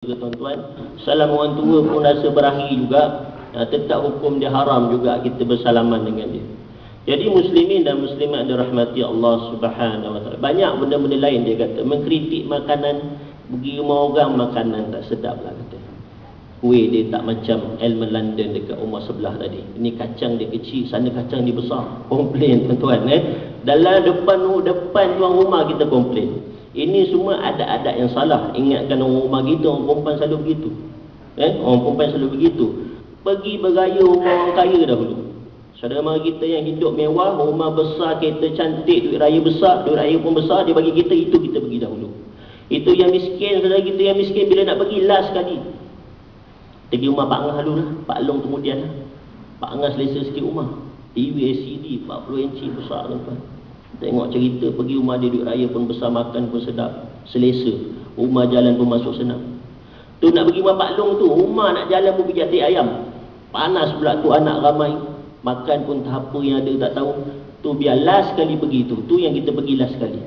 tuan-tuan, salam orang tua pun rasa berakhir juga, tetap hukum dia haram juga kita bersalaman dengan dia. Jadi muslimin dan muslimat dirahmati Allah Subhanahu wa taala. Banyak benda-benda lain dia kata, mengkritik makanan, pergi rumah orang makanan tak sedap lah kata. Kuih dia tak macam almond London dekat rumah sebelah tadi. Ini kacang dia kecil, sana kacang dia besar. Komplain tuan-tuan Dalam depan tuan rumah kita komplain. Ini semua adat-adat yang salah. Ingatkan orang rumah kita, orang perempuan selalu begitu. Orang perempuan selalu begitu. Pergi bergaya rumah orang kaya dahulu. Saudara mara kita yang hidup mewah, rumah besar, kereta cantik, duit raya besar, duit raya pun besar, dia bagi kita, itu kita pergi dahulu. Itu yang miskin, saudara kita yang miskin bila nak pergi last sekali. Pergi rumah Pak Angah dulu lah, Pak Long kemudian lah. Pak Angah selesa sikit rumah. TV LCD 40 inci besar tuan-tuan. Tengok cerita, pergi rumah dia, duit raya pun besar, makan pun sedap, selesa. Rumah jalan pun masuk senang. Tu nak pergi rumah Pak Long tu, rumah nak jalan pun pergi hati ayam. Panas pula tu, anak ramai, makan pun tak apa yang ada tak tahu. Tu biar last sekali pergi tu. Tu yang kita pergi last sekali.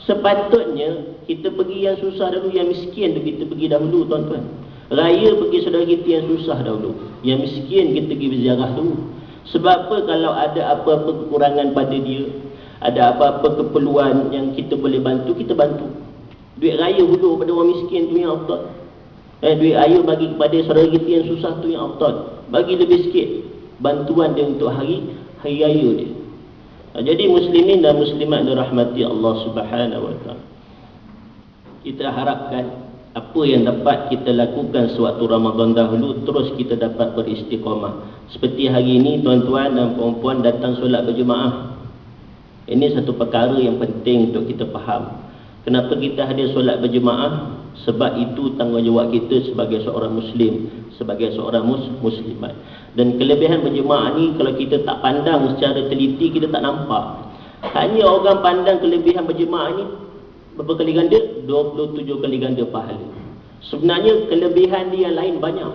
Sepatutnya kita pergi yang susah dahulu, yang miskin tu kita pergi dahulu tuan-tuan. Raya pergi saudara kita yang susah dahulu, yang miskin kita pergi berziarah dulu. Sebab apa? Kalau ada apa-apa kekurangan pada dia, ada apa-apa keperluan yang kita boleh bantu, kita bantu. Duit raya dulu pada orang miskin tu yang afdal. Duit raya bagi kepada saudara kita yang susah tu yang afdal. Bagi lebih sikit bantuan dia untuk hari raya dia. Jadi muslimin dan muslimat dirahmati Allah Subhanahu wa taala. Kita harapkan apa yang dapat kita lakukan sewaktu Ramadan dahulu terus kita dapat beristiqamah. Seperti hari ini tuan-tuan dan puan-puan datang solat berjemaah. Ini satu perkara yang penting untuk kita faham. Kenapa kita hadir solat berjemaah? Sebab itu tanggungjawab kita sebagai seorang muslim, sebagai seorang muslimat. Dan kelebihan berjemaah ni kalau kita tak pandang secara teliti, kita tak nampak. Hanya orang pandang kelebihan berjemaah ni berapa kali ganda? 27 kali ganda pahala. Sebenarnya kelebihan dia yang lain banyak.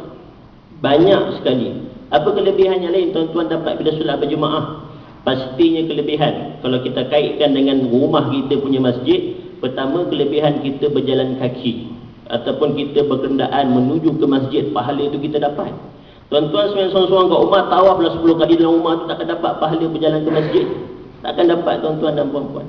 Banyak sekali. Apa kelebihan yang lain tuan-tuan dapat bila solat berjemaah? Pastinya kelebihan. Kalau kita kaitkan dengan rumah kita punya masjid, pertama kelebihan kita berjalan kaki ataupun kita berkendaan menuju ke masjid, pahala itu kita dapat. Tuan-tuan seorang-seorang kat rumah tawaflah 10 kali dalam rumah tu, takkan dapat pahala berjalan ke masjid. Takkan dapat tuan-tuan dan puan-puan.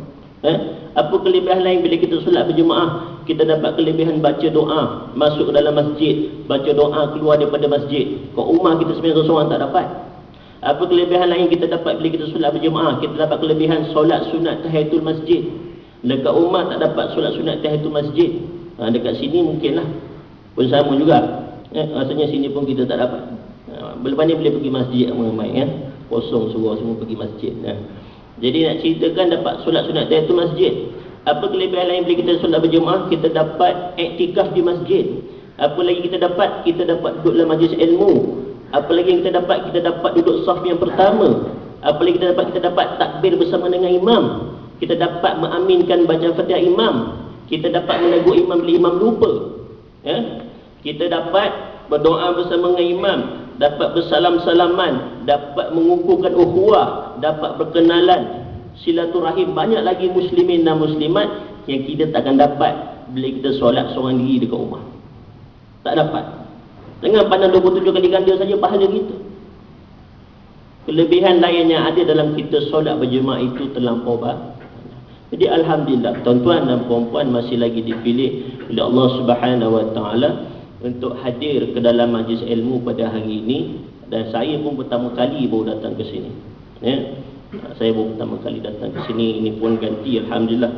Apa kelebihan lain bila kita solat berjemaah? Kita dapat kelebihan baca doa, masuk ke dalam masjid, baca doa keluar daripada masjid. Kat rumah kita seorang-seorang tak dapat. Apa kelebihan lain kita dapat bila kita solat berjemaah? Kita dapat kelebihan solat sunat tahiyatul masjid. Dekat rumah tak dapat solat sunat tahiyatul masjid. Dekat sini mungkinlah pun sama juga. Rasanya sini pun kita tak dapat. Lepas ni boleh pergi masjid ramai-ramai kosong suruh semua pergi masjid. Jadi nak ceritakan dapat solat sunat tahiyatul masjid. Apa kelebihan lain bila kita solat berjemaah? Kita dapat iktikaf di masjid. Apa lagi kita dapat? Kita dapat duduk dalam majlis ilmu. Apa lagi yang kita dapat? Kita dapat duduk saf yang pertama. Apa lagi kita dapat? Kita dapat takbir bersama dengan imam. Kita dapat mengaminkan bacaan Fatihah imam. Kita dapat menegur imam bila imam lupa. Kita dapat berdoa bersama dengan imam, dapat bersalam-salaman, dapat mengukuhkan ukhuwah, dapat berkenalan, silaturahim. Banyak lagi muslimin dan muslimat yang kita takkan dapat bila kita solat seorang diri dekat rumah. Tak dapat. Dengan pandang 27 kali ganda saja pahala kita. Kelebihan lain yang ada dalam kita solat berjemaah itu terlampau banyak. Jadi alhamdulillah tuan-tuan dan puan-puan masih lagi dipilih oleh Allah Subhanahu wa taala untuk hadir ke dalam majlis ilmu pada hari ini, dan saya pun pertama kali baru datang ke sini. Saya baru pertama kali datang ke sini, ini pun ganti alhamdulillah.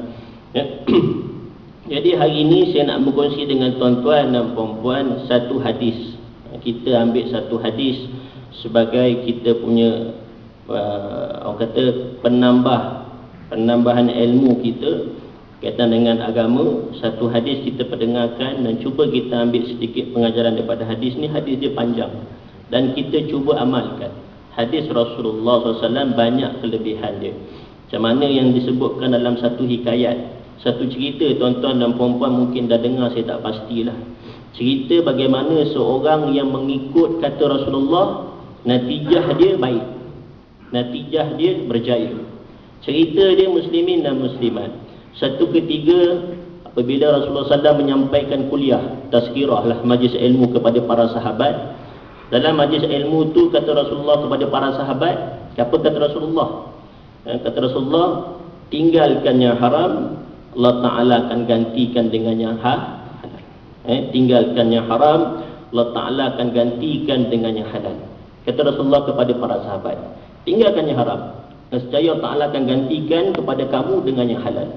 Jadi hari ini saya nak berkongsi dengan tuan-tuan dan puan-puan satu hadis. Kita ambil satu hadis sebagai kita punya orang kata penambahan ilmu kita kaitan dengan agama. Satu hadis kita perdengarkan dan cuba kita ambil sedikit pengajaran daripada hadis ni. Hadis dia panjang dan kita cuba amalkan. Hadis Rasulullah SAW banyak kelebihan dia. Macam mana yang disebutkan dalam satu hikayat, satu cerita tuan-tuan dan puan-puan mungkin dah dengar, saya tak pastilah. Cerita bagaimana seorang yang mengikut kata Rasulullah, natijah dia baik, natijah dia berjaya. Cerita dia muslimin dan muslimat. Satu ketiga apabila Rasulullah SAW menyampaikan kuliah tazkirah lah majlis ilmu kepada para sahabat. Dalam majlis ilmu tu kata Rasulullah kepada para sahabat, apa kata Rasulullah? Kata Rasulullah, tinggalkan yang haram, Allah Ta'ala akan gantikan dengan yang halal. Tinggalkan yang haram, Allah Ta'ala akan gantikan dengan yang halal. Kata Rasulullah kepada para sahabat, tinggalkan yang haram, nescaya Allah Ta'ala akan gantikan kepada kamu dengan yang halal.